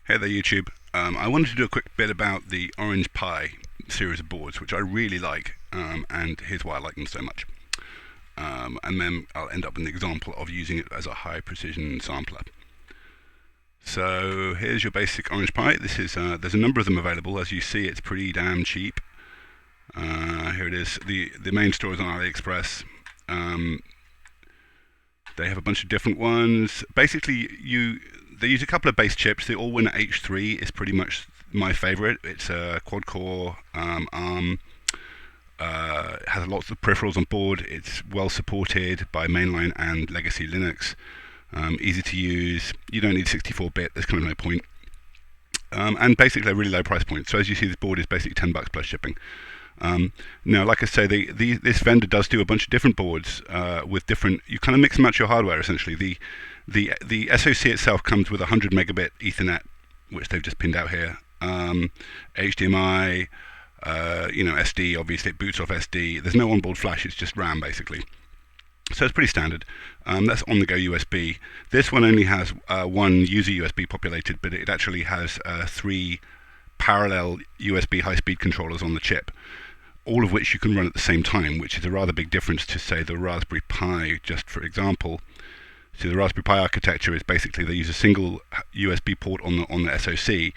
Hey there YouTube. I wanted to do a quick bit about the Orange Pi series of boards, which I really like, and here's why I like them so much. And then I'll end up with an example of using it as a high precision sampler. So here's your basic Orange Pi. This is there's a number of them available. As you see, it's pretty damn cheap. Here it is. The main store is on AliExpress. They have a bunch of different ones. Basically, they use a couple of base chips. The Allwinner H3 is pretty much my favorite. It's a quad-core ARM. Has lots of peripherals on board. It's well supported by mainline and legacy Linux. Easy to use. You don't need 64-bit. There's kind of no point. And basically a really low price point. So as you see, this board is basically $10 plus shipping. Now, like I say, this vendor does do a bunch of different boards with different. You kind of mix and match your hardware essentially. The SoC itself comes with 100 megabit Ethernet, which they've just pinned out here. HDMI, SD. Obviously, it boots off SD. There's no onboard flash. It's just RAM basically. So it's pretty standard. That's on-the-go USB. This one only has one user USB populated, but it actually has 3 parallel USB high-speed controllers on the chip, all of which you can run at the same time, which is a rather big difference to, say, the Raspberry Pi, just for example. So the Raspberry Pi architecture is basically they use a single USB port on the SoC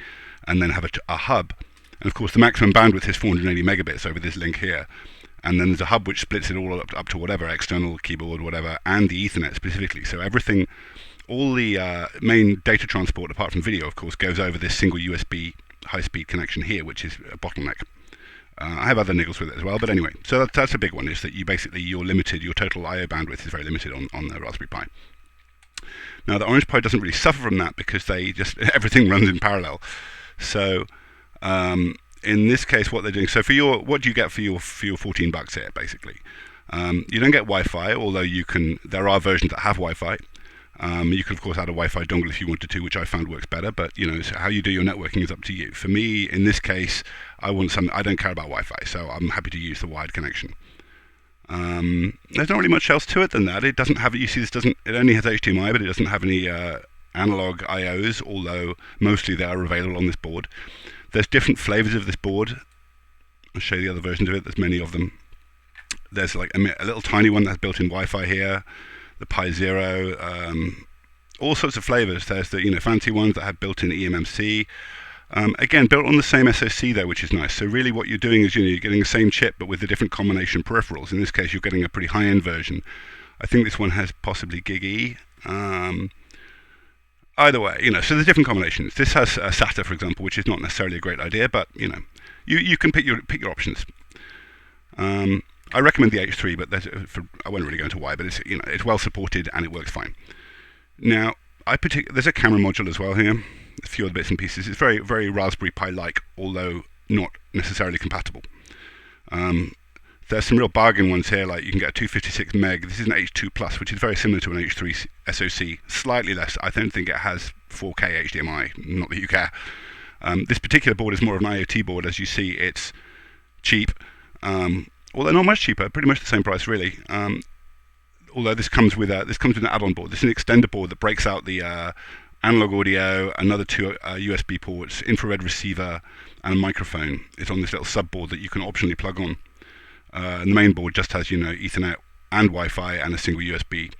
and then have a hub. And of course the maximum bandwidth is 480 megabits over this link here. And then there's a hub which splits it all up to whatever, external keyboard, whatever, and the Ethernet specifically. So everything, all the main data transport, apart from video, of course, goes over this single USB high-speed connection here, which is a bottleneck. I have other niggles with it as well, but anyway, so that's a big one, is that you're limited, your total I/O bandwidth is very limited on the Raspberry Pi. Now the Orange Pi doesn't really suffer from that because everything runs in parallel. So in this case, what they're doing, so what do you get for your $14 here, basically? You don't get Wi-Fi, although there are versions that have Wi-Fi. You can of course add a Wi-Fi dongle if you wanted to, which I found works better. But so how you do your networking is up to you. For me, in this case, I don't care about Wi-Fi, so I'm happy to use the wired connection. There's not really much else to it than that. It doesn't have. You see, it only has HDMI, but it doesn't have any analog I/Os. Although mostly they are available on this board. There's different flavors of this board. I'll show you the other versions of it. There's many of them. There's like a little tiny one that has built-in Wi-Fi here. The Pi Zero, all sorts of flavors. There's the fancy ones that have built-in eMMC. Again, built on the same SoC though, which is nice. So really, what you're doing is you're getting the same chip but with a different combination peripherals. In this case, you're getting a pretty high-end version. I think this one has possibly Gig E. Either way, so there's different combinations. This has SATA, for example, which is not necessarily a great idea, but you can pick your options. I recommend the H3, but I won't really go into why, but it's well supported and it works fine. Now, there's a camera module as well here, a few other bits and pieces. It's very, very Raspberry Pi-like, although not necessarily compatible. There's some real bargain ones here, like you can get a 256 meg. This is an H2 Plus, which is very similar to an H3 SoC, slightly less. I don't think it has 4K HDMI, not that you care. This particular board is more of an IoT board. As you see, it's cheap. Although not much cheaper, pretty much the same price really. Although this comes with an add-on board. This is an extender board that breaks out the analog audio, another 2 USB ports, infrared receiver, and a microphone. It's on this little sub-board that you can optionally plug on. And the main board just has Ethernet and Wi-Fi and a single USB,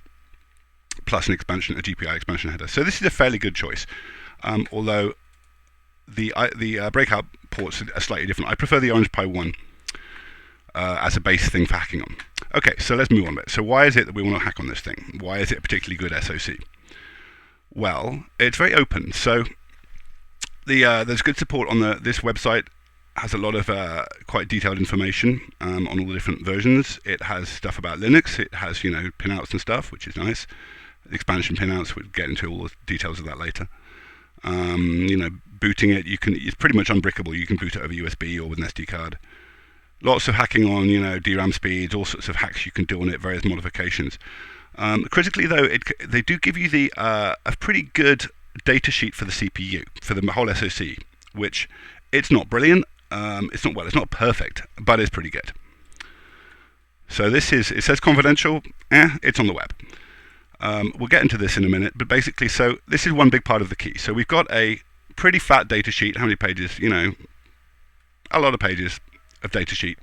plus a GPI expansion header. So this is a fairly good choice. Although the breakout ports are slightly different. I prefer the Orange Pi 1. As a base thing for hacking on. Okay, so let's move on a bit. So why is it that we want to hack on this thing? Why is it a particularly good SoC? Well, it's very open. So there's good support on this website. Has a lot of quite detailed information on all the different versions. It has stuff about Linux. It has pinouts and stuff, which is nice. Expansion pinouts. We'll get into all the details of that later. Booting it, it's pretty much unbrickable. You can boot it over USB or with an SD card. Lots of hacking on, DRAM speeds, all sorts of hacks you can do on it, various modifications. Critically, though, they do give you a pretty good data sheet for the CPU, for the whole SoC, which it's not brilliant. It's not perfect, but it's pretty good. So it says confidential. It's on the web. We'll get into this in a minute, but basically, so this is one big part of the key. So we've got a pretty fat data sheet. How many pages? A lot of pages of data sheet.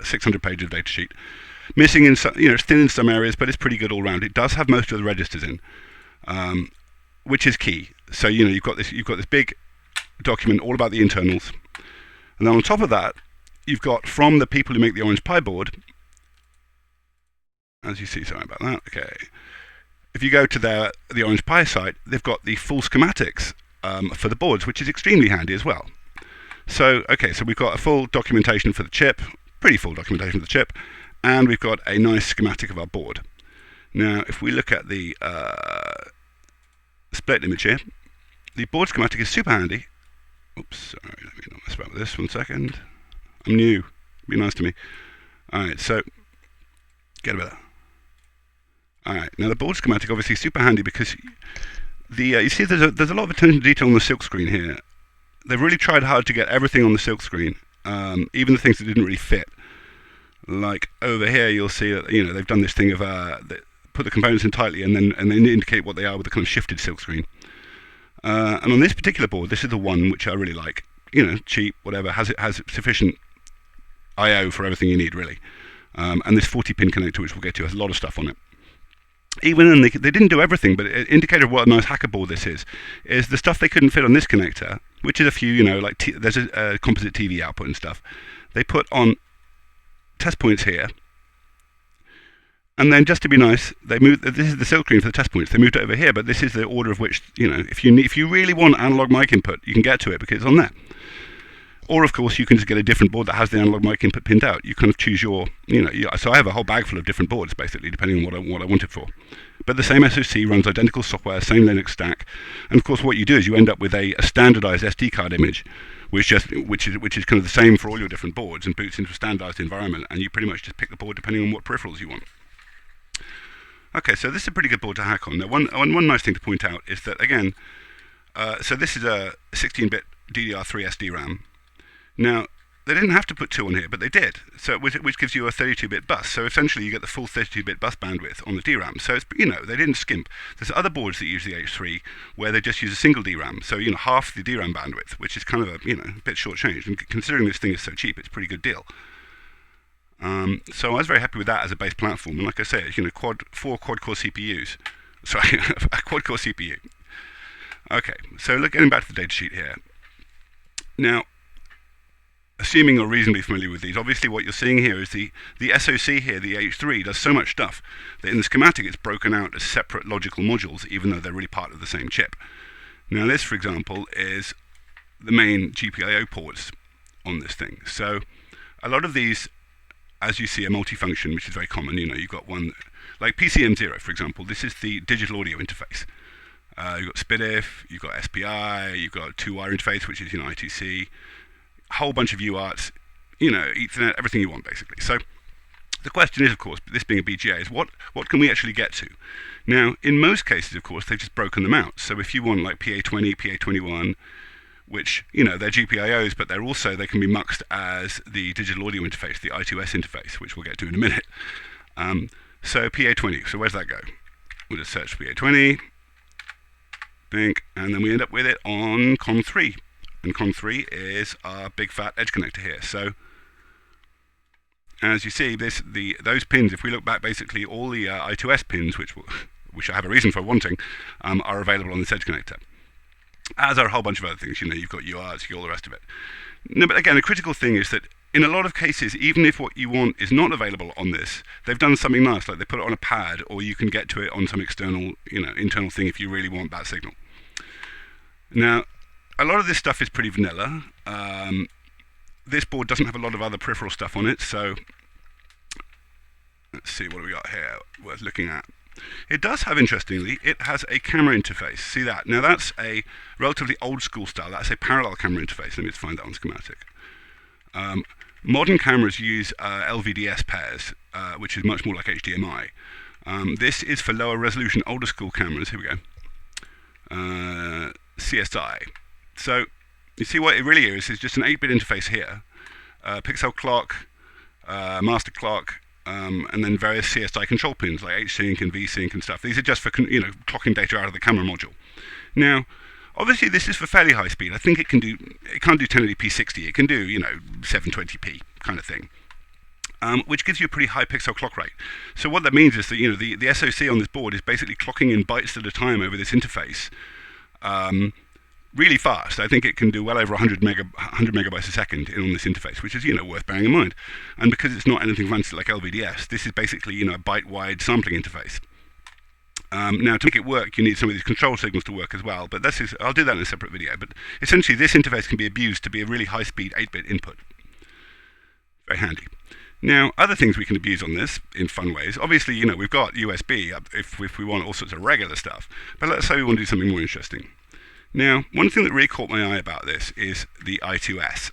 600 pages of data sheet. Missing in some, it's thin in some areas, but it's pretty good all round. It does have most of the registers in, which is key. So you've got this big document all about the internals, and then on top of that, you've got from the people who make the Orange Pi board. As you see, sorry about that. Okay, if you go to the Orange Pi site, they've got the full schematics for the boards, which is extremely handy as well. So we've got a full documentation for the chip, pretty full documentation for the chip, and we've got a nice schematic of our board. Now, if we look at the split image here, the board schematic is super handy. Oops, sorry, let me not mess about with this 1 second. I'm new, be nice to me. Alright, so, get a bit of that. Alright, now the board schematic obviously is super handy because you see there's a lot of attention to detail on the silk screen here. They've really tried hard to get everything on the silk screen, even the things that didn't really fit. Like over here, you'll see that they've done this thing of put the components in tightly and then indicate what they are with a kind of shifted silk screen. And on this particular board, this is the one which I really like. Cheap, whatever, has sufficient I/O for everything you need really. And this 40-pin connector, which we'll get to, has a lot of stuff on it. Even then, they didn't do everything, but an indicator of what a nice hacker board this is the stuff they couldn't fit on this connector, which is a few, there's a composite TV output and stuff. They put on test points here, and then just to be nice, they moved. This is the silk screen for the test points. They moved it over here, but this is the order of which, if you really want analog mic input, you can get to it because it's on there. Or, of course, you can just get a different board that has the analog mic input pinned out. You kind of choose your, so I have a whole bag full of different boards, basically, depending on what I want it for. But the same SoC runs identical software, same Linux stack. And, of course, what you do is you end up with a standardized SD card image, which is kind of the same for all your different boards and boots into a standardized environment. And you pretty much just pick the board depending on what peripherals you want. Okay, so this is a pretty good board to hack on. Now, one nice thing to point out is that, again, so this is a 16-bit DDR3 SDRAM. Now, they didn't have to put 2 on here, but they did, so which gives you a 32-bit bus. So essentially, you get the full 32-bit bus bandwidth on the DRAM. So it's, they didn't skimp. There's other boards that use the H3 where they just use a single DRAM, so half the DRAM bandwidth, which is kind of a bit short-changed. And considering this thing is so cheap, it's a pretty good deal. So I was very happy with that as a base platform. And like I say, it's 4 quad-core CPUs. Sorry, a quad-core CPU. Okay, so getting back to the datasheet here. Now, assuming you're reasonably familiar with these, obviously what you're seeing here is the SoC here, the H3, does so much stuff that in the schematic it's broken out as separate logical modules, even though they're really part of the same chip. Now this, for example, is the main GPIO ports on this thing. So a lot of these, as you see, are multifunction, which is very common. You've got one, like PCM0, for example, this is the digital audio interface. You've got SPDIF, you've got SPI, you've got 2-wire interface, which is I2C, whole bunch of UARTs, Ethernet, everything you want basically. So the question is, of course, this being a BGA, is what can we actually get to? Now, in most cases, of course, they've just broken them out. So if you want like PA20, PA21, which, they're GPIOs, but they can be muxed as the digital audio interface, the I2S interface, which we'll get to in a minute. So PA20, so where's that go? We'll just search PA20, and then we end up with it on COM3. And COM3 is our big fat edge connector here. So as you see, those pins, if we look back, basically all the I2S pins, which I have a reason for wanting, are available on this edge connector. As are a whole bunch of other things. You've got UARTs, you've got all the rest of it. No, but again, the critical thing is that in a lot of cases, even if what you want is not available on this, they've done something nice, like they put it on a pad, or you can get to it on some external, internal thing if you really want that signal. Now, a lot of this stuff is pretty vanilla. This board doesn't have a lot of other peripheral stuff on it, so let's see what we got here worth looking at. It does have, interestingly, it has a camera interface. See that? Now that's a relatively old school style. That's a parallel camera interface. Let me just find that on schematic. Modern cameras use LVDS pairs, which is much more like HDMI. This is for lower resolution, older school cameras. Here we go. CSI. So you see what it really is just an 8-bit interface here, pixel clock, master clock, and then various CSI control pins like H-Sync and V-Sync and stuff. These are just for clocking data out of the camera module. Now, Obviously, this is for fairly high speed. I think it can't do 1080p 60. It can do 720p kind of thing. Which gives you a pretty high pixel clock rate. So what that means is that the SoC on this board is basically clocking in bytes at a time over this interface, really fast. I think it can do well over 100 megabytes a second on this interface, which is worth bearing in mind. And because it's not anything fancy like LVDS, this is basically a byte-wide sampling interface. Now, to make it work, you need some of these control signals to work as well, but I'll do that in a separate video. But essentially, this interface can be abused to be a really high-speed 8-bit input. Very handy. Now, other things we can abuse on this in fun ways. Obviously, we've got USB if we want all sorts of regular stuff. But let's say we want to do something more interesting. Now, one thing that really caught my eye about this is the I2S.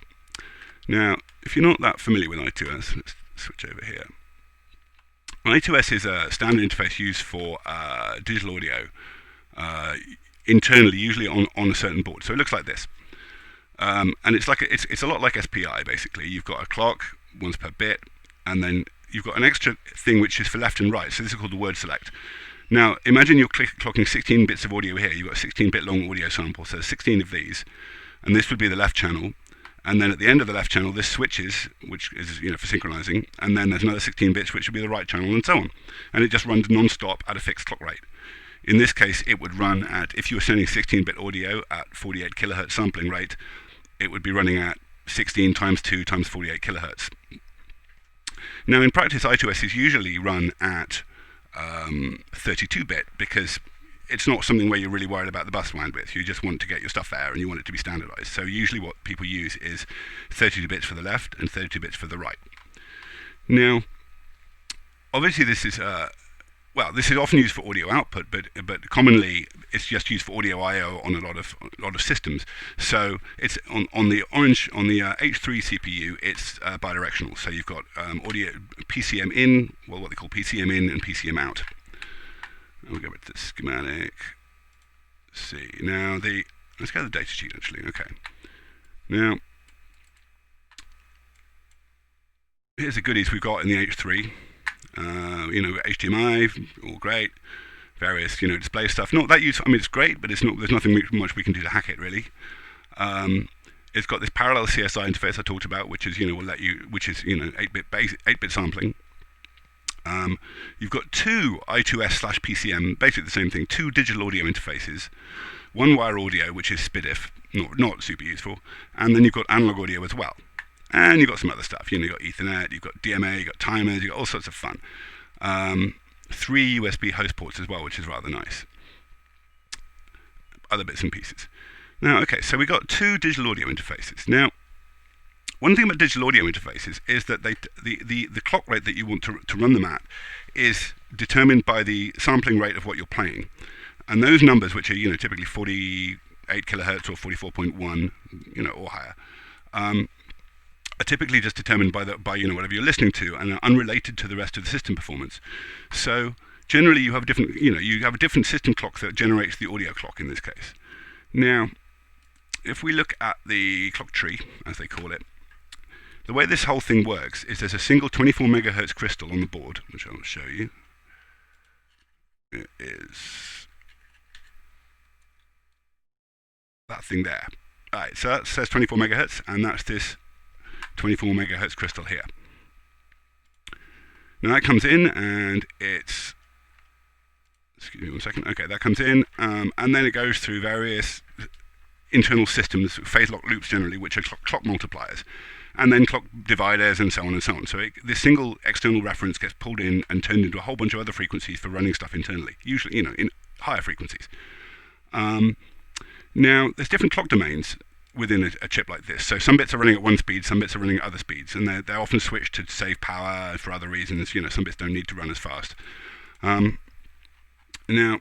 Now, if you're not that familiar with I2S, let's switch over here. I2S is a standard interface used for digital audio internally, usually on a certain board. So it looks like this. And it's a lot like SPI, basically. You've got a clock, once per bit, and then you've got an extra thing which is for left and right. So this is called the word select. Now, imagine you're clocking 16 bits of audio here. You've got a 16-bit long audio sample, so 16 of these. And this would be the left channel. And then at the end of the left channel, this switches, which is for synchronizing. And then there's another 16 bits, which would be the right channel, and so on. And it just runs non-stop at a fixed clock rate. In this case, it would run at, if you were sending 16-bit audio at 48 kilohertz sampling rate, it would be running at 16 times 2 times 48 kilohertz. Now, in practice, I2S is usually run at 32-bit because it's not something where you're really worried about the bus bandwidth. You just want to get your stuff there and you want it to be standardized. So usually what people use is 32 bits for the left and 32 bits for the right. Now, obviously this is this is often used for audio output, but commonly it's just used for audio I/O on a lot of systems. So it's on the H3 CPU, it's bidirectional. So you've got audio PCM in, what they call PCM in and PCM out. We'll go back to the schematic. Let's see now let's go to the data sheet actually. Okay. Now here's the goodies we've got in the H3. HDMI, all great. Various, display stuff. Not that useful. I mean, it's great, but there's nothing much we can do to hack it really. It's got this parallel CSI interface I talked about, which is, which is 8-bit sampling. You've got two I2S/PCM, basically the same thing. Two digital audio interfaces. One wire audio, which is SPDIF, not super useful, and then you've got analog audio as well. And you've got some other stuff. You've got Ethernet, you've got DMA, you've got timers, you've got all sorts of fun. 3 USB host ports as well, which is rather nice. Other bits and pieces. Now, okay, so we've got two digital audio interfaces. Now, one thing about digital audio interfaces is that the clock rate that you want to run them at is determined by the sampling rate of what you're playing. And those numbers, which are typically 48 kilohertz or 44.1, or higher, are typically just determined by whatever you're listening to and are unrelated to the rest of the system performance. So generally you have a different system clock that generates the audio clock in this case. Now, if we look at the clock tree, as they call it, the way this whole thing works is there's a single 24 megahertz crystal on the board, which I'll show you. It is that thing there. Alright, so that says 24 megahertz, and that's this 24 megahertz crystal here. Now that comes in and it's, excuse me one second, okay, that comes in and then it goes through various internal systems, phase lock loops generally, which are clock multipliers, and then clock dividers and so on and so on. So this single external reference gets pulled in and turned into a whole bunch of other frequencies for running stuff internally, usually in higher frequencies. Now there's different clock domains within a chip like this. So some bits are running at one speed, some bits are running at other speeds, and they're often switched to save power for other reasons. Some bits don't need to run as fast. Now,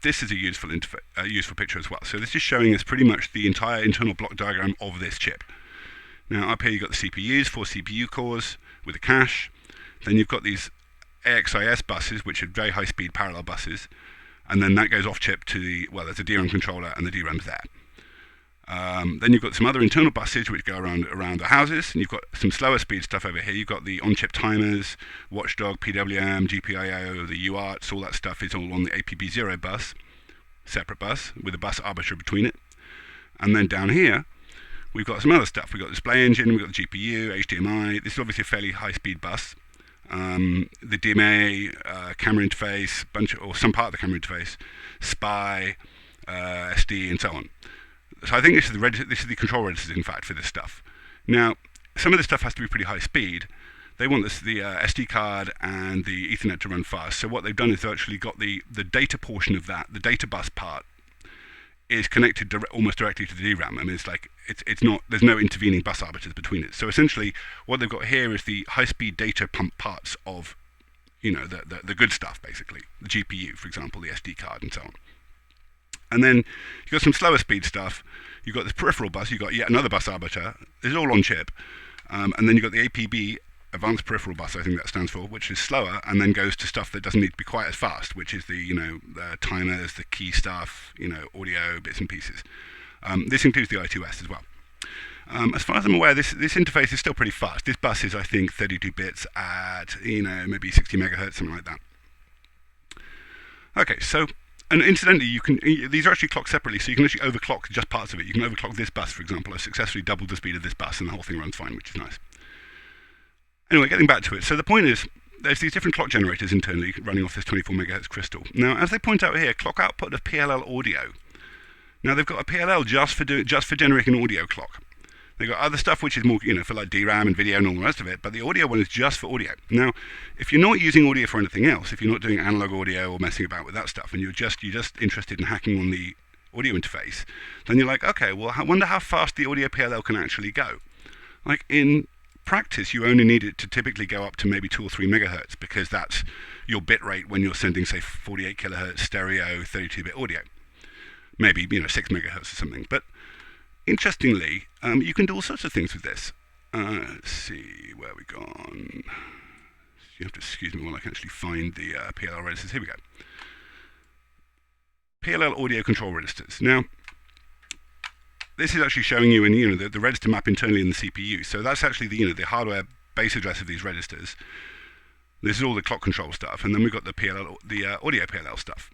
this is a useful picture as well. So this is showing us pretty much the entire internal block diagram of this chip. Now up here you've got the CPUs, 4 CPU cores with a cache. Then you've got these AXIS buses, which are very high speed parallel buses, and then that goes off chip to there's a DRAM controller and the DRAM's there. Then you've got some other internal buses which go around the houses, and you've got some slower speed stuff over here. You've got the on-chip timers, watchdog, PWM, GPIO, the UARTs, all that stuff is all on the APB0 bus. separate bus with a bus arbiter between it. And then down here, we've got some other stuff. We've got the display engine, we've got the GPU, HDMI. This is obviously a fairly high-speed bus. The DMA, camera interface, or some part of the camera interface, SPI, SD, and so on. So I think this is the control registers, in fact, for this stuff. Now, some of this stuff has to be pretty high speed. They want the SD card and the Ethernet to run fast. So what they've done is they've actually got the data portion of that, the data bus part, is connected almost directly to the DRAM. I mean, it's not. There's no intervening bus arbiters between it. So essentially, what they've got here is the high-speed data pump parts of, the good stuff, basically. The GPU, for example, the SD card, and so on. And then you've got some slower speed stuff. You've got this peripheral bus. You've got yet another bus arbiter. This is all on chip. And then you've got the APB, Advanced Peripheral Bus, I think that stands for, which is slower, and then goes to stuff that doesn't need to be quite as fast, which is the timers, the key stuff, audio bits and pieces. This includes the I2S as well. As far as I'm aware, this interface is still pretty fast. This bus is, I think, 32 bits at maybe 60 megahertz, something like that. Okay, so. And incidentally, these are actually clocked separately, so you can actually overclock just parts of it. You can overclock this bus, for example. I successfully doubled the speed of this bus, and the whole thing runs fine, which is nice. Anyway, getting back to it. So the point is, there's these different clock generators internally running off this 24 megahertz crystal. Now, as they point out here, clock output of PLL audio. Now, they've got a PLL just for generating an audio clock. They've got other stuff which is more, for like DRAM and video and all the rest of it, but the audio one is just for audio. Now, if you're not using audio for anything else, if you're not doing analog audio or messing about with that stuff, and you're just interested in hacking on the audio interface, then you're like, okay, well, I wonder how fast the audio PLL can actually go. Like in practice, you only need it to typically go up to maybe 2 or 3 megahertz, because that's your bit rate when you're sending, say, 48 kilohertz stereo 32-bit audio. Maybe 6 megahertz or something, but interestingly, you can do all sorts of things with this. Let's see, where we gone? You have to excuse me while I can actually find the PLL registers. Here we go. PLL audio control registers. Now, this is actually showing you in the register map internally in the CPU. So that's actually the hardware base address of these registers. This is all the clock control stuff, and then we've got the audio PLL stuff.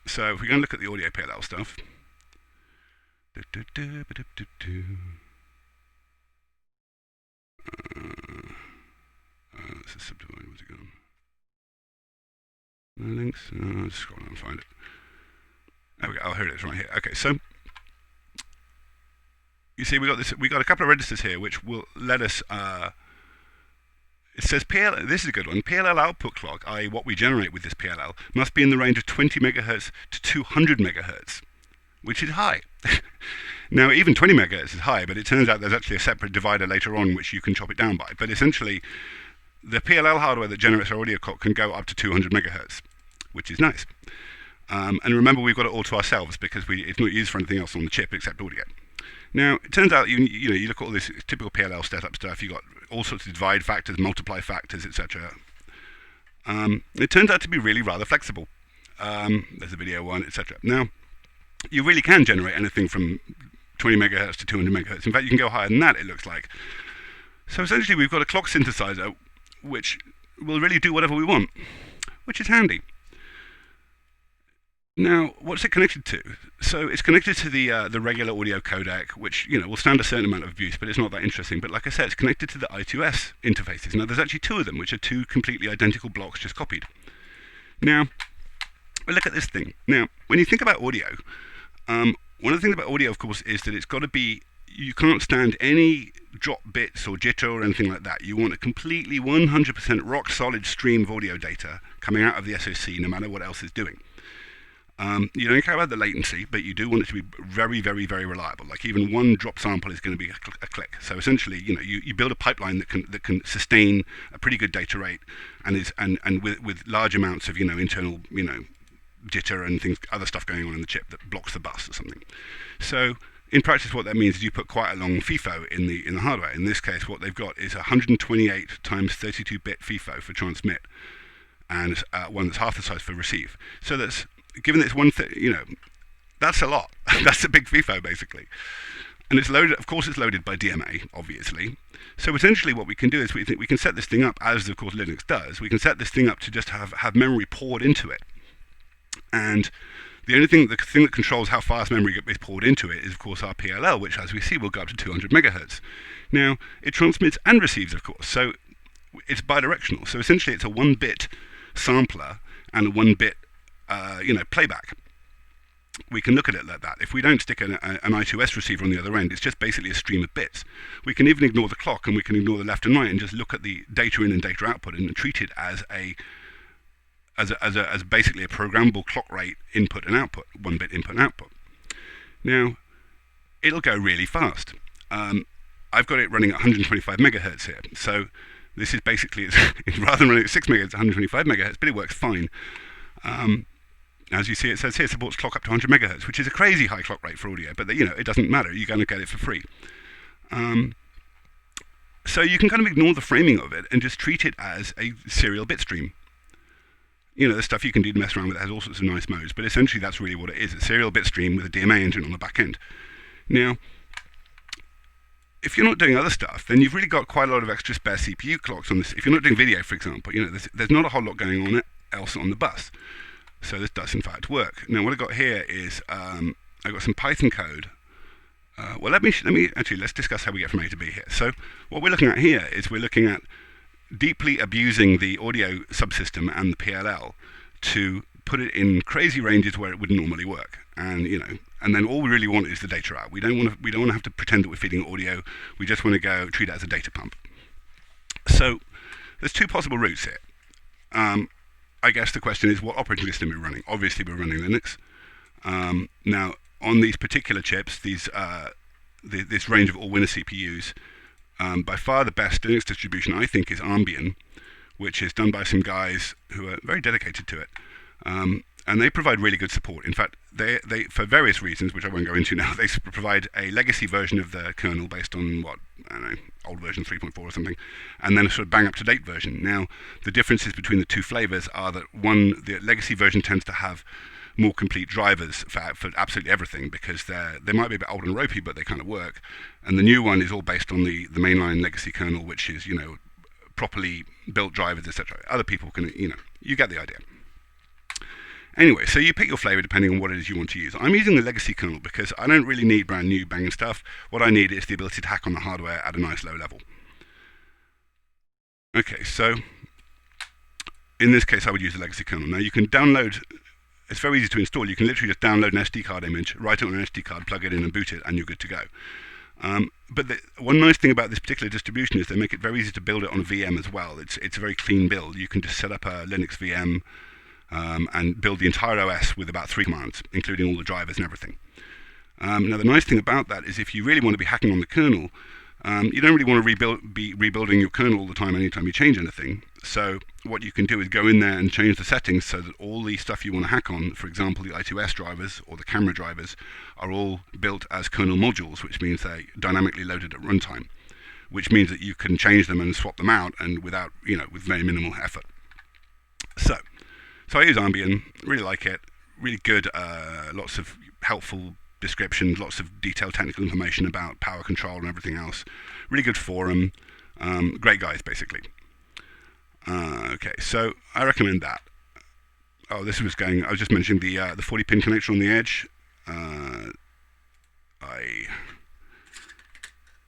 So if we go and look at the audio PLL stuff. This is subdivide. Where's it gone? No links. Just scroll down and find it. There we go. Oh, here it is, right here. Okay, so you see, we got a couple of registers here, which will let us. It says PLL. This is a good one. PLL output clock, i.e., what we generate with this PLL, must be in the range of 20 megahertz to 200 megahertz, which is high. Now, even 20 megahertz is high, but it turns out there's actually a separate divider later on which you can chop it down by. But essentially, the PLL hardware that generates our audio clock can go up to 200 megahertz, which is nice. And remember, we've got it all to ourselves because it's not used for anything else on the chip except audio. Now, it turns out you look at all this typical PLL setup stuff. You've got all sorts of divide factors, multiply factors, etc. It turns out to be really rather flexible. There's a video one, etc. Now, you really can generate anything from 20 megahertz to 200 megahertz. In fact, you can go higher than that, it looks like. So essentially, we've got a clock synthesizer which will really do whatever we want, which is handy. Now, what's it connected to? So it's connected to the regular audio codec, which will stand a certain amount of abuse, but it's not that interesting. But like I said, it's connected to the I2S interfaces. Now, there's actually 2 of them, which are 2 completely identical blocks just copied. Now, we look at this thing. Now, when you think about audio, one of the things about audio, of course, is that it's got to be. You can't stand any drop bits or jitter or anything like that. You want a completely 100% rock-solid stream of audio data coming out of the SoC, no matter what else is doing. You don't care about the latency, but you do want it to be very, very, very reliable. Like even one drop sample is going to be a click. So essentially, you build a pipeline that can sustain a pretty good data rate, and with large amounts of internal jitter and other stuff going on in the chip that blocks the bus or something. So in practice, what that means is you put quite a long FIFO in the hardware. In this case, what they've got is 128 times 32-bit FIFO for transmit, and one that's half the size for receive. So that's given it's that's a lot. That's a big FIFO basically, and it's loaded. Of course, it's loaded by DMA, obviously. So essentially, what we can do is we can set this thing up as, of course, Linux does. We can set this thing up to just have memory poured into it, and The only thing, the thing that controls how fast memory is poured into it is, of course, our PLL, which, as we see, will go up to 200 megahertz. Now, it transmits and receives, of course, so it's bidirectional. So essentially, it's a 1-bit sampler and a 1-bit, playback. We can look at it like that. If we don't stick an I2S receiver on the other end, it's just basically a stream of bits. We can even ignore the clock, and we can ignore the left and right, and just look at the data in and data output, and treat it as basically a programmable clock rate input and output, 1-bit input and output. Now, it'll go really fast. I've got it running at 125 megahertz here, so this is basically, rather than running at 6 megahertz, 125 megahertz, but it works fine. As you see, it says here, supports clock up to 100 megahertz, which is a crazy high clock rate for audio, but it doesn't matter. You're going to get it for free. So you can kind of ignore the framing of it and just treat it as a serial bit stream. There's stuff you can do to mess around with. It has all sorts of nice modes, but essentially that's really what it is. A serial bit stream with a DMA engine on the back end. Now, if you're not doing other stuff, then you've really got quite a lot of extra spare CPU clocks on this. If you're not doing video, for example, there's not a whole lot going on else on the bus. So this does in fact work. Now what I've got here is I've got some Python code. Let's discuss how we get from A to B here. So what we're looking at here is we're looking at deeply abusing the audio subsystem and the PLL to put it in crazy ranges where it wouldn't normally work. And then all we really want is the data out. We don't want to have to pretend that we're feeding audio. We just want to treat it as a data pump. So there's two possible routes here. I guess the question is, what operating system are we running? Obviously, we're running Linux. Now, on these particular chips, this range of all-winner CPUs, by far the best Linux distribution, I think, is Armbian, which is done by some guys who are very dedicated to it. And they provide really good support. In fact, they for various reasons, which I won't go into now, they provide a legacy version of the kernel based on old version 3.4 or something, and then a sort of bang up-to-date version. Now, the differences between the two flavors are that the legacy version tends to have more complete drivers for absolutely everything, because they might be a bit old and ropey, but they kind of work. And the new one is all based on the mainline legacy kernel, which is, properly built drivers, etc. Other people can, you get the idea. Anyway, so you pick your flavor depending on what it is you want to use. I'm using the legacy kernel because I don't really need brand new banging stuff. What I need is the ability to hack on the hardware at a nice low level. Okay, so in this case I would use the legacy kernel. Now you can download, it's very easy to install. You can literally just download an SD card image, write it on an SD card, plug it in and boot it, and you're good to go. But one nice thing about this particular distribution is they make it very easy to build it on a VM as well. It's a very clean build. You can just set up a Linux VM, and build the entire OS with about 3 commands, including all the drivers and everything. Now, the nice thing about that is if you really want to be hacking on the kernel, you don't really want to be rebuilding your kernel all the time anytime you change anything. So what you can do is go in there and change the settings so that all the stuff you want to hack on, for example, the I2S drivers or the camera drivers, are all built as kernel modules, which means they're dynamically loaded at runtime, which means that you can change them and swap them out and with very minimal effort. So I use Armbian, really like it, really good, lots of helpful descriptions, lots of detailed technical information about power control and everything else. Really good forum, great guys basically. Okay, so I recommend that. I was just mentioning the 40-pin connector on the edge.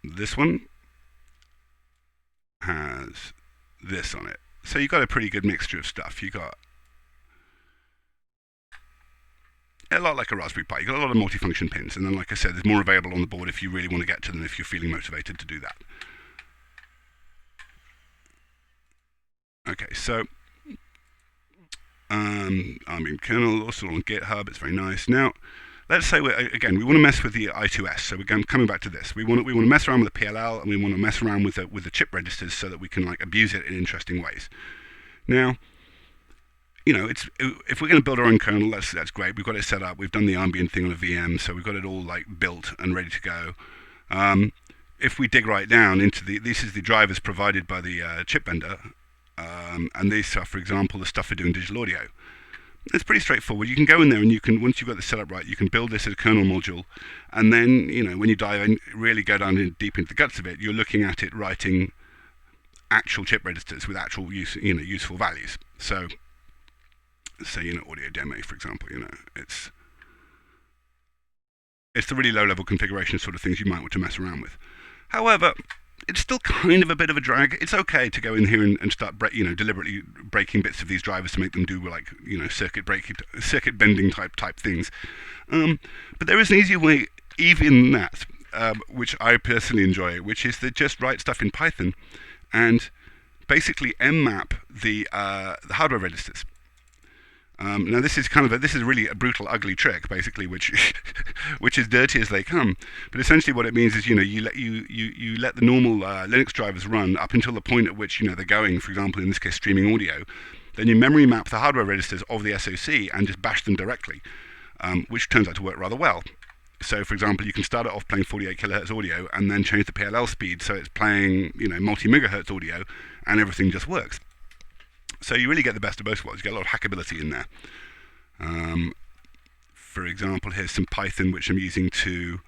This one has this on it. So you've got a pretty good mixture of stuff. You got a lot like a Raspberry Pi. You've got a lot of multifunction pins, and then, like I said, there's more available on the board if you really want to get to them, if you're feeling motivated to do that. Okay, so Armbian kernel, also on GitHub, it's very nice. Now, let's say we want to mess with the I2S, so we're coming back to this. We want to mess around with the PLL, and we want to mess around with the chip registers so that we can abuse it in interesting ways. Now, if we're going to build our own kernel, that's great. We've got it set up. We've done the Armbian thing on a VM, so we've got it all built and ready to go. If we dig right down into this is the drivers provided by the chip vendor, and these are, for example, the stuff for doing digital audio. It's pretty straightforward. You can go in there and once you've got this set up right, you can build this as a kernel module, and then when you dive in, really go down deep into the guts of it, you're looking at it writing actual chip registers with actual useful values. So say audio demo, for example, it's It's the really low-level configuration sort of things you might want to mess around with. However, it's still kind of a bit of a drag. It's okay to go in here and start, deliberately breaking bits of these drivers to make them do circuit bending type things. But there is an easier way, even that, which I personally enjoy, which is to just write stuff in Python and basically mmap the hardware registers. Now this is really a brutal, ugly trick, basically, which which is dirty as they come. But essentially, what it means is, you let the normal Linux drivers run up until the point at which they're going. For example, in this case, streaming audio. Then you memory map the hardware registers of the SoC and just bash them directly, which turns out to work rather well. So, for example, you can start it off playing 48 kilohertz audio and then change the PLL speed so it's playing multi-megahertz audio, and everything just works. So you really get the best of both worlds. You get a lot of hackability in there. For example, here's some Python which I'm using to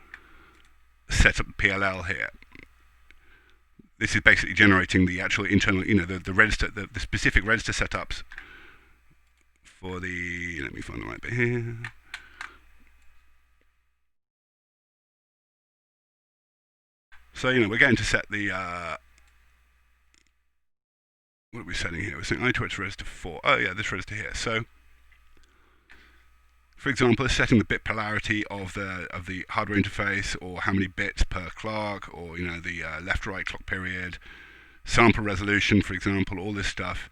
set up the PLL here. This is basically generating the actual internal, the register, the specific register setups for the. Let me find the right bit here. So we're going to set the. What are we setting here? We're setting I2X register 4. Oh yeah, this register here. So, for example, it's setting the bit polarity of the hardware interface, or how many bits per clock, or the left-right clock period, sample resolution, for example, all this stuff.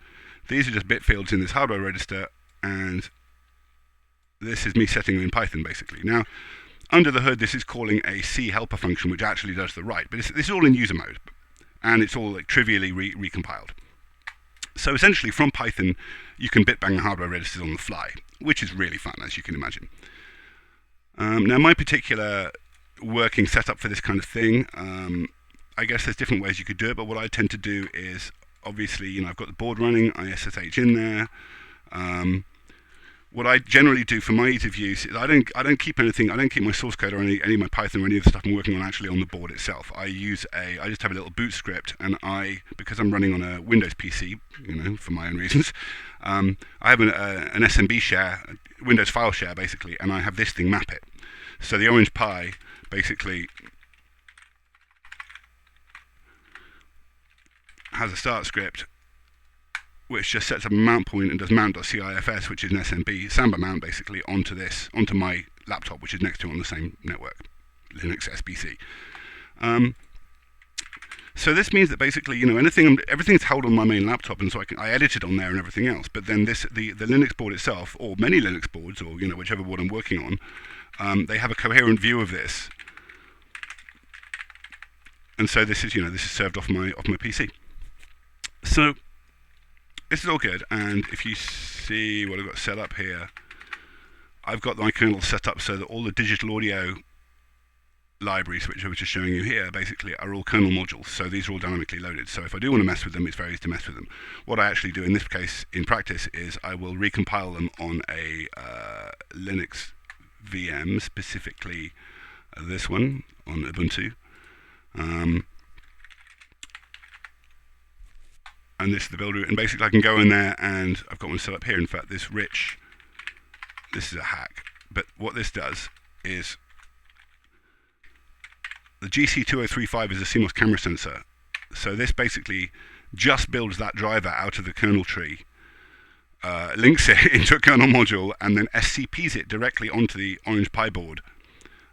These are just bit fields in this hardware register, and this is me setting them in Python, basically. Now, under the hood, this is calling a C helper function, which actually does the write, but this is all in user mode, and it's all trivially recompiled. So essentially, from Python, you can bit bang the hardware registers on the fly, which is really fun, as you can imagine. Now, my particular working setup for this kind of thing, I guess there's different ways you could do it, but what I tend to do is, obviously, I've got the board running, ISSH in there. What I generally do for my ease of use is I don't keep anything. I don't keep my source code or any of my Python or any of the stuff I'm working on actually on the board itself. I just have a little boot script, and because I'm running on a Windows PC, for my own reasons, I have an SMB share, Windows file share basically, and I have this thing map it. So the Orange Pi basically has a start script which just sets up a mount point and does mount.cifs, which is an SMB Samba mount basically onto my laptop, which is next to it on the same network, Linux SBC. So this means that basically, everything's held on my main laptop, and so I edit it on there and everything else. But then the Linux board itself, or many Linux boards, or whichever board I'm working on, they have a coherent view of this, and so this is served off my PC. So this is all good, and if you see what I've got set up here, I've got my kernel set up so that all the digital audio libraries, which I was just showing you here, basically are all kernel modules. So these are all dynamically loaded. So if I do want to mess with them, it's very easy to mess with them. What I actually do in this case, in practice, is I will recompile them on a Linux VM, specifically this one on Ubuntu. And this is the build root, and basically I can go in there, and I've got one set up here. In fact, this is a hack, but what this does is the GC2035 is a CMOS camera sensor, so this basically just builds that driver out of the kernel tree, links it into a kernel module, and then SCPs it directly onto the Orange Pi board,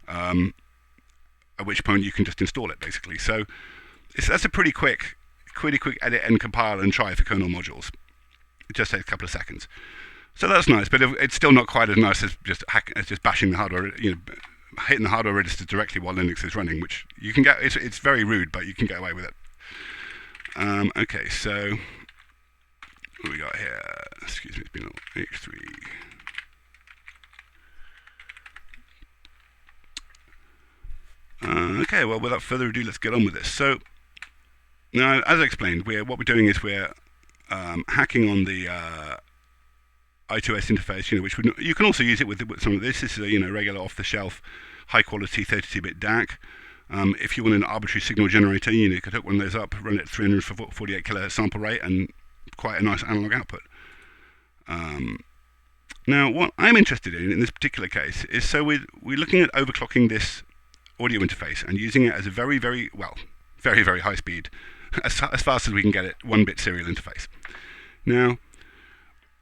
at which point you can just install it basically. So that's a pretty quick edit and compile and try for kernel modules. It just takes a couple of seconds. So that's nice, but it's still not quite as nice as just bashing the hardware, hitting the hardware registers directly while Linux is running, which you can get. It's very rude, but you can get away with it. Okay, so what do we got here? Excuse me, it's been a H3. Okay, well, without further ado, let's get on with this. So now, as I explained, what we're doing is we're hacking on the I2S interface, which you can also use it with some of this. This is a regular off-the-shelf, high-quality 32-bit DAC. If you want an arbitrary signal generator, you could hook one of those up, run it at 348 kilohertz sample rate, and quite a nice analog output. Now, what I'm interested in this particular case is, so we're looking at overclocking this audio interface and using it as a very, very high speed, as fast as we can get it, 1-bit serial interface. Now,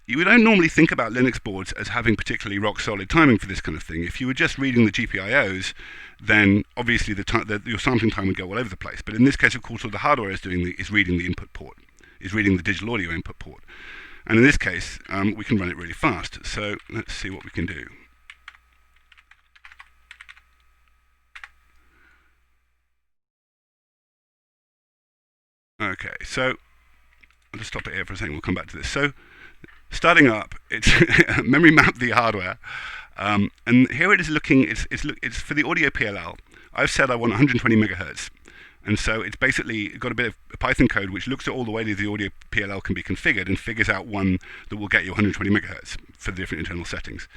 you don't normally think about Linux boards as having particularly rock-solid timing for this kind of thing. If you were just reading the GPIOs, then obviously your sampling time would go all over the place. But in this case, of course, all the hardware is doing is reading the input port, is reading the digital audio input port. And in this case, we can run it really fast. So let's see what we can do. Okay, so I'll just stop it here for a second. We'll come back to this. So starting up, it's memory map the hardware, and here it is looking. It's for the audio PLL. I've said I want 120 megahertz, and so it's basically got a bit of Python code which looks at all the way that the audio PLL can be configured and figures out one that will get you 120 megahertz for the different internal settings.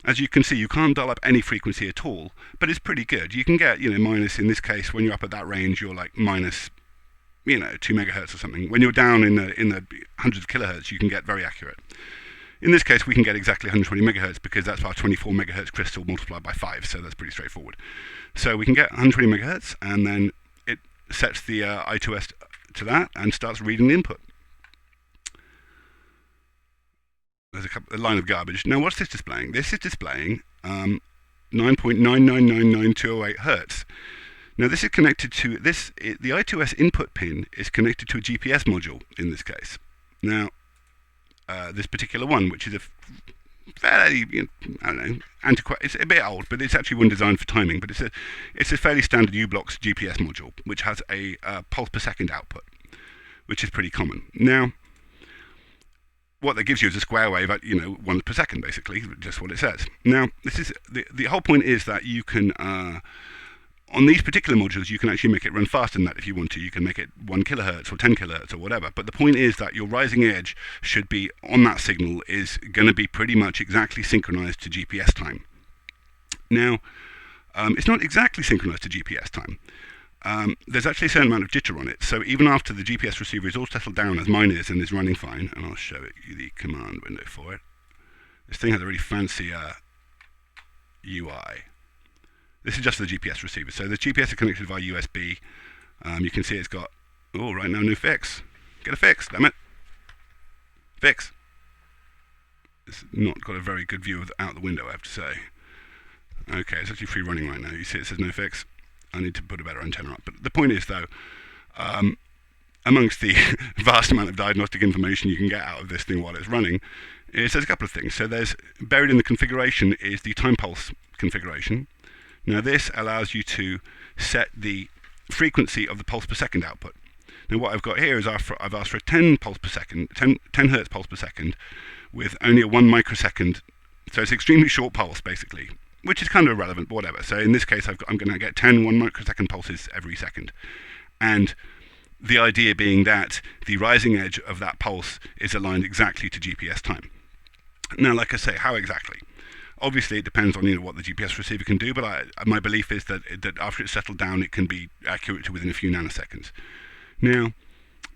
As you can see, you can't dial up any frequency at all, but it's pretty good. You can get, minus, in this case, when you're up at that range, you're like minus 2 megahertz or something. When you're down in the hundreds of kilohertz, you can get very accurate. In this case, we can get exactly 120 megahertz because that's our 24 megahertz crystal multiplied by 5, so that's pretty straightforward. So we can get 120 megahertz, and then it sets the I2S to that and starts reading the input. There's a line of garbage. Now, what's this displaying? This is displaying 9.9999208 hertz. Now this is connected to the I2S input pin is connected to a GPS module in this case. Now, this particular one, which is a fairly, antiquated, it's a bit old, but it's actually one designed for timing. But it's a fairly standard U-Blocks GPS module, which has a pulse per second output, which is pretty common. Now, what that gives you is a square wave at 1 per second, basically, just what it says. Now, this is the whole point is that you can. On these particular modules, you can actually make it run faster than that if you want to. You can make it 1 kilohertz or 10 kilohertz or whatever. But the point is that your rising edge should be on that signal is going to be pretty much exactly synchronized to GPS time. Now, it's not exactly synchronized to GPS time. There's actually a certain amount of jitter on it. So even after the GPS receiver is all settled down, as mine is, and is running fine, and I'll show you the command window for it. This thing has a really fancy UI. This is just the GPS receiver. So the GPS is connected via USB. You can see it's got, right now, no fix. Get a fix, damn it. Fix. It's not got a very good view out the window, I have to say. Okay, it's actually free running right now. You see it says no fix. I need to put a better antenna up. But the point is, though, amongst the vast amount of diagnostic information you can get out of this thing while it's running, it says a couple of things. So there's, buried in the configuration is the time pulse configuration. Now this allows you to set the frequency of the pulse per second output. Now what I've got here is I've asked for a 10 pulse per second, 10 hertz pulse per second, with only a 1 microsecond. So it's extremely short pulse basically, which is kind of irrelevant, but whatever. So in this case, I'm going to get 10 1 microsecond pulses every second, and the idea being that the rising edge of that pulse is aligned exactly to GPS time. Now, like I say, how exactly? Obviously, it depends on what the GPS receiver can do, but my belief is that after it's settled down, it can be accurate to within a few nanoseconds. Now,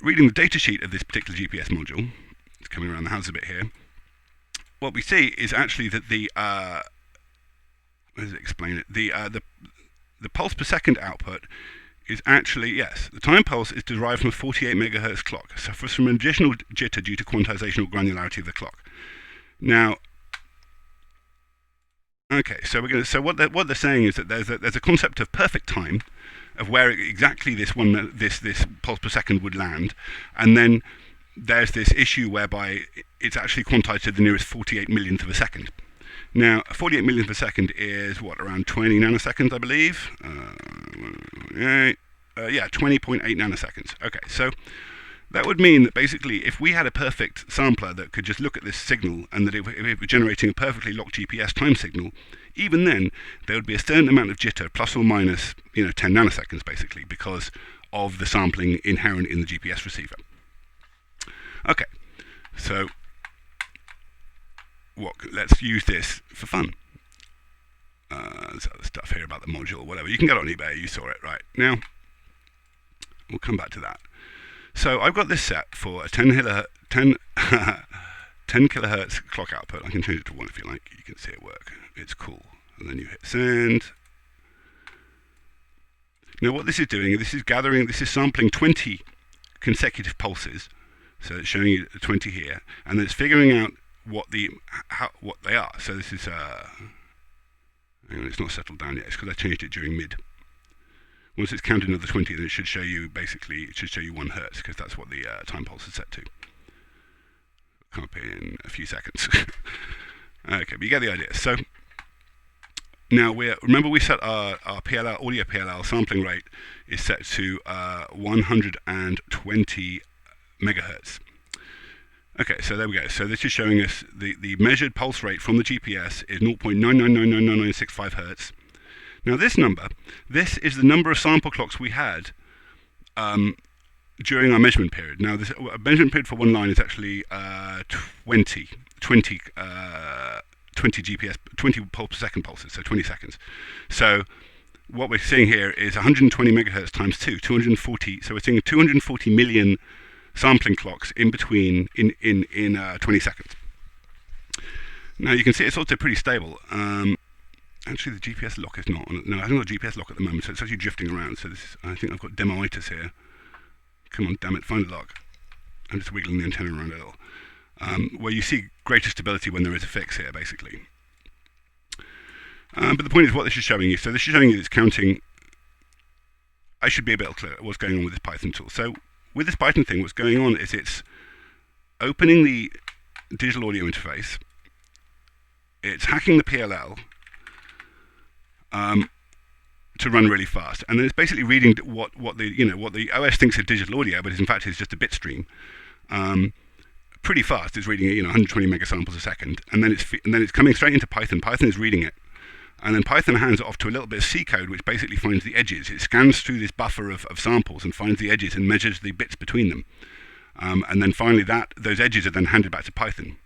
reading the datasheet of this particular GPS module, it's coming around the house a bit here, what we see is actually that the how does it explain it? The pulse per second output is actually, yes, the time pulse is derived from a 48 megahertz clock, suffers from an additional jitter due to quantization or granularity of the clock. Now, okay, so what they're saying is that there's a concept of perfect time, of where exactly this pulse per second would land, and then there's this issue whereby it's actually quantized to the nearest 48 millionth of a second. Now, 48 millionth of a second is around 20 nanoseconds, I believe. 20.8 nanoseconds. Okay, so that would mean that basically, if we had a perfect sampler that could just look at this signal and that if it were generating a perfectly locked GPS time signal, even then there would be a certain amount of jitter, plus or minus 10 nanoseconds, basically, because of the sampling inherent in the GPS receiver. Okay, so let's use this for fun. There's other stuff here about the module, whatever. You can get it on eBay, you saw it, right? Now, we'll come back to that. So I've got this set for a 10 10 kilohertz clock output. I can change it to 1 if you like. You can see it work. It's cool. And then you hit send. Now what this is doing, this is sampling 20 consecutive pulses. So it's showing you 20 here, and then it's figuring out what they are. So this is hang on, it's not settled down yet. It's because I changed it during mid. Once it's counted another 20, then it should show you 1 hertz, because that's what the time pulse is set to. Come up in a few seconds. Okay, but you get the idea. So now remember we set our PLL, audio PLL sampling rate is set to 120 megahertz. Okay, so there we go. So this is showing us the measured pulse rate from the GPS is 0.9999965 hertz. Now this is the number of sample clocks we had during our measurement period. Now this measurement period for one line is actually 20 pulse per second pulses, so 20 seconds. So what we're seeing here is 120 megahertz times 240. So we're seeing 240 million sampling clocks in between in 20 seconds. Now you can see it's also pretty stable. Actually, the GPS lock is not. No, I haven't got a GPS lock at the moment, so it's actually drifting around. So I think I've got demoitis here. Come on, damn it, find a lock. I'm just wiggling the antenna around a little. Where you see greater stability when there is a fix here, basically. But the point is what this is showing you. So this is showing you it's counting. I should be a bit clear what's going on with this Python tool. So with this Python thing, what's going on is it's opening the digital audio interface. It's hacking the PLL to run really fast, and then it's basically reading what the OS thinks is digital audio, but in fact is just a bit stream. Pretty fast. It's reading 120 megasamples a second, and then it's coming straight into Python. Python is reading it, and then Python hands it off to a little bit of C code, which basically finds the edges. It scans through this buffer of samples and finds the edges and measures the bits between them, and then finally those edges are then handed back to Python.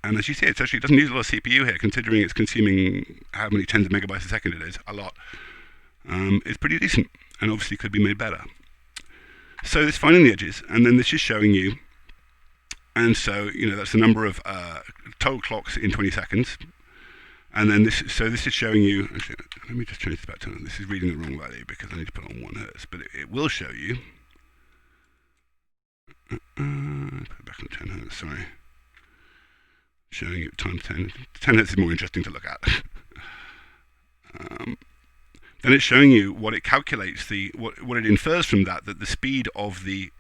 And as you see, it doesn't use a lot of CPU here, considering it's consuming how many tens of megabytes a second it is, a lot. It's pretty decent, and obviously could be made better. So it's finding the edges, and then this is showing you, and so, that's the number of total clocks in 20 seconds. And then this is showing you, actually, let me just change this back to, this is reading the wrong value because I need to put it on 1 hertz, but it will show you, put it back on 10 hertz, sorry. Showing you times 10. 10 hertz is more interesting to look at. Then it's showing you what it calculates, what it infers from that the speed of the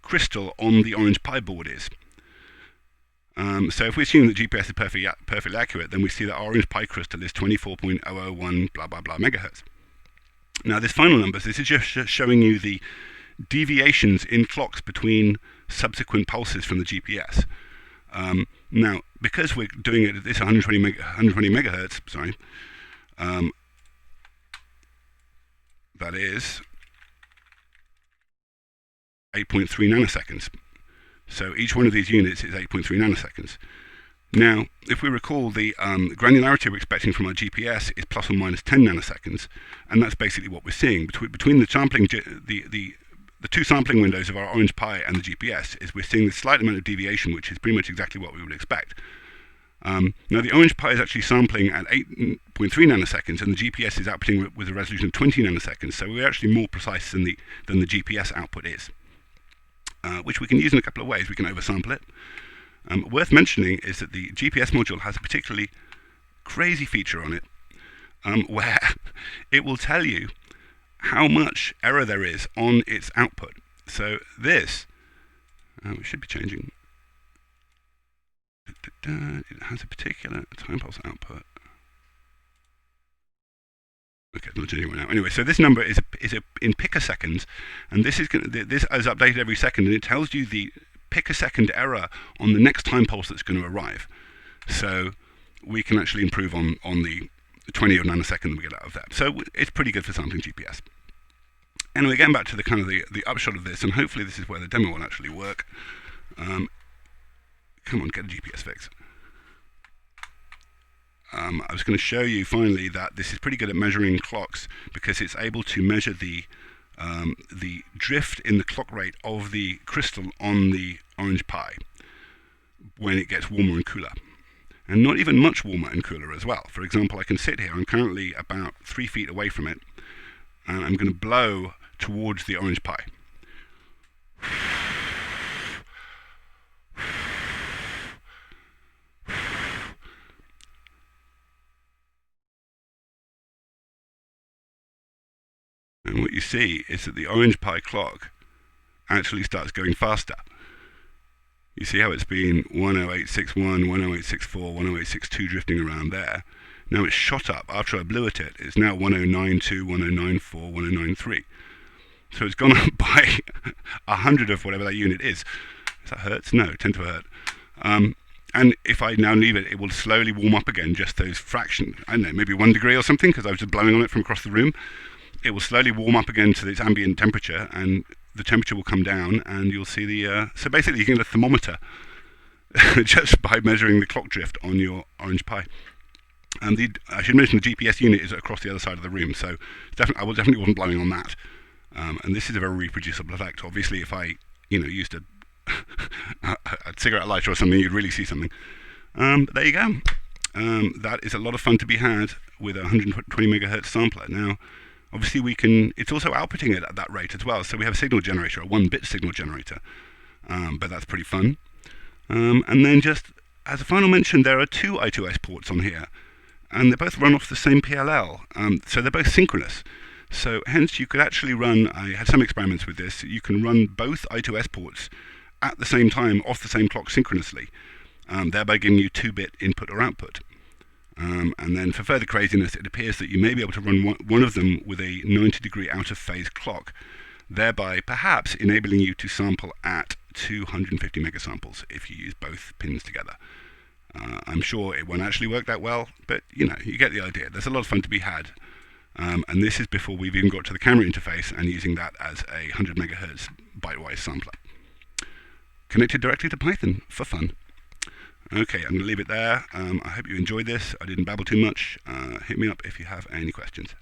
crystal on the Orange Pi board is. So if we assume that GPS is perfectly accurate, then we see that our Orange Pi crystal is 24.001 blah blah blah megahertz. Now this final numbers, this is just showing you the deviations in clocks between subsequent pulses from the GPS. Now, because we're doing it at this 120 megahertz, sorry, that is 8.3 nanoseconds. So each one of these units is 8.3 nanoseconds. Now, if we recall, the granularity we're expecting from our GPS is plus or minus 10 nanoseconds, and that's basically what we're seeing between the sampling, the two sampling windows of our Orange Pi and the GPS is we're seeing the slight amount of deviation, which is pretty much exactly what we would expect. Now the Orange Pi is actually sampling at 8.3 nanoseconds, and the GPS is outputting with a resolution of 20 nanoseconds, so we're actually more precise than the GPS output is, which we can use in a couple of ways. We can oversample it. Worth mentioning is that the GPS module has a particularly crazy feature on it, where it will tell you how much error there is on its output. So this, we should be changing. It has a particular time pulse output. Okay, it's not changing right now. Anyway, so this number is in picoseconds, and this is updated every second, and it tells you the picosecond error on the next time pulse that's going to arrive. So we can actually improve on the 20 of nanosecond we get out of that. So it's pretty good for sampling GPS. Anyway, getting back to the kind of the upshot of this, and hopefully this is where the demo will actually work. Come on, get a GPS fix. I was going to show you finally that this is pretty good at measuring clocks because it's able to measure the drift in the clock rate of the crystal on the Orange Pi. when it gets warmer and cooler. And not even much warmer and cooler as well. For example, I can sit here, I'm currently about 3 feet away from it, and I'm going to blow towards the orange pie. And what you see is that the orange pie clock actually starts going faster. You see how it's been 10861, 10864, 10862 drifting around there. Now it's shot up after I blew at it. It's now 1092, 1094, 1093. So it's gone up by 100 of whatever that unit is. Is that hertz? No, 10 to a hertz. And if I now leave it, it will slowly warm up again, just those fractions. I don't know, maybe 1 degree or something, because I was just blowing on it from across the room. It will slowly warm up again to its ambient temperature, and the temperature will come down, and you'll see the... so basically you can get a thermometer just by measuring the clock drift on your orange pie. And I should mention the GPS unit is across the other side of the room, so I definitely wasn't blowing on that. And this is a very reproducible effect. Obviously, if I used a cigarette lighter or something, you'd really see something. But there you go. That is a lot of fun to be had with a 120 megahertz sampler. Now, obviously it's also outputting it at that rate as well. So we have a signal generator, a 1-bit signal generator. But that's pretty fun. And then just as a final mention, there are 2 I2S ports on here. And they both run off the same PLL. So they're both synchronous. So hence you could actually run, I had some experiments with this, you can run both I2S ports at the same time off the same clock synchronously, thereby giving you 2-bit input or output. And then for further craziness, it appears that you may be able to run one of them with a 90-degree out-of-phase clock, thereby perhaps enabling you to sample at 250 megasamples if you use both pins together. I'm sure it won't actually work that well, but you get the idea. There's a lot of fun to be had. And this is before we've even got to the camera interface and using that as a 100 megahertz byte-wise sampler. Connected directly to Python for fun. Okay, I'm going to leave it there. I hope you enjoyed this. I didn't babble too much. Hit me up if you have any questions.